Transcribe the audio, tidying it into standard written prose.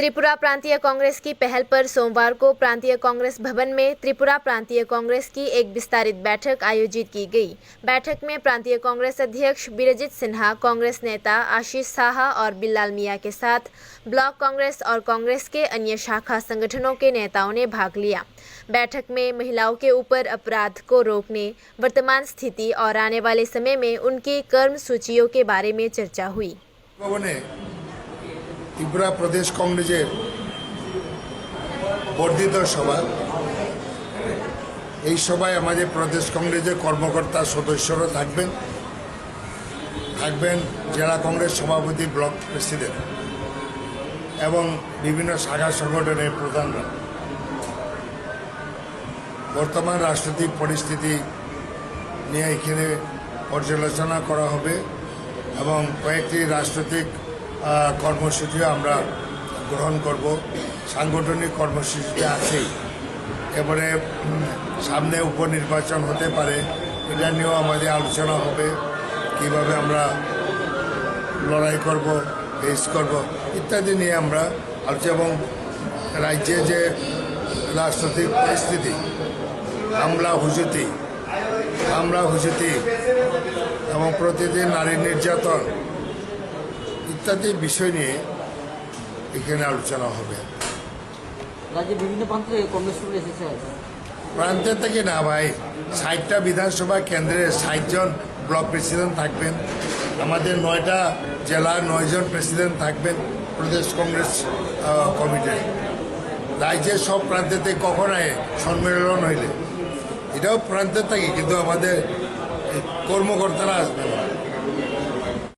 त्रिपुरा प्रांतीय कांग्रेस की पहल पर सोमवार को प्रांतीय कांग्रेस भवन में त्रिपुरा प्रांतीय कांग्रेस की एक विस्तारित बैठक आयोजित की गई। बैठक में प्रांतीय कांग्रेस अध्यक्ष बीरजित सिन्हा, कांग्रेस नेता आशीष साहा और बिल्लाल मियां के साथ ब्लॉक कांग्रेस और कांग्रेस के अन्य शाखा संगठनों के नेताओं ने भाग लिया। बैठक में महिलाओं के ऊपर अपराध को रोकने, वर्तमान स्थिति और आने वाले समय में उनकी कर्म सूचियों के बारे में चर्चा हुई। त्रिपुरा प्रदेश कांग्रेसेर बर्धित सभा এই সভায় আমাদের প্রদেশ কংগ্রেসের কর্মকর্তা সদস্যরা থাকবেন জেলা কংগ্রেস সভাপতি, ব্লক প্রেসিডেন্ট এবং বিভিন্ন শাখা সংগঠনের প্রধানরা। বর্তমান রাজনৈতিক পরিস্থিতি নিয়ে এখানে পর্যালোচনা করা হবে এবং কয়েকটি রাজনৈতিক কর্মসূচিও আমরা গ্রহণ করব। সাংগঠনিক কর্মসূচিতে আছেই। এবারে সামনে উপনির্বাচন হতে পারে, এটা নিয়েও আমাদের আলোচনা হবে, কিভাবে আমরা লড়াই করব, ফেস করব ইত্যাদি নিয়ে আমরা আলোচনা। এবং রাজ্যে যে রাজনৈতিক পরিস্থিতি, হামলা হুজুতি এবং প্রতিদিন নারী নির্যাতন ইত্যাদি বিষয় নিয়ে এখানে আলোচনা হবে। রাজ্যে বিভিন্ন প্রান্তে কংগ্রেস এসেছে। প্রান্তের থেকে না ভাই, 60টা বিধানসভা কেন্দ্রে 60 জন ব্লক প্রেসিডেন্ট থাকবেন। আমাদের 9টা জেলার 9 জন প্রেসিডেন্ট থাকবেন প্রদেশ কংগ্রেস কমিটির। রাজ্যের সব প্রান্তেতে কখন আয় সম্মেলন হইলে, এটাও প্রান্তের থেকে, কিন্তু আমাদের কর্মকর্তারা আসবেন।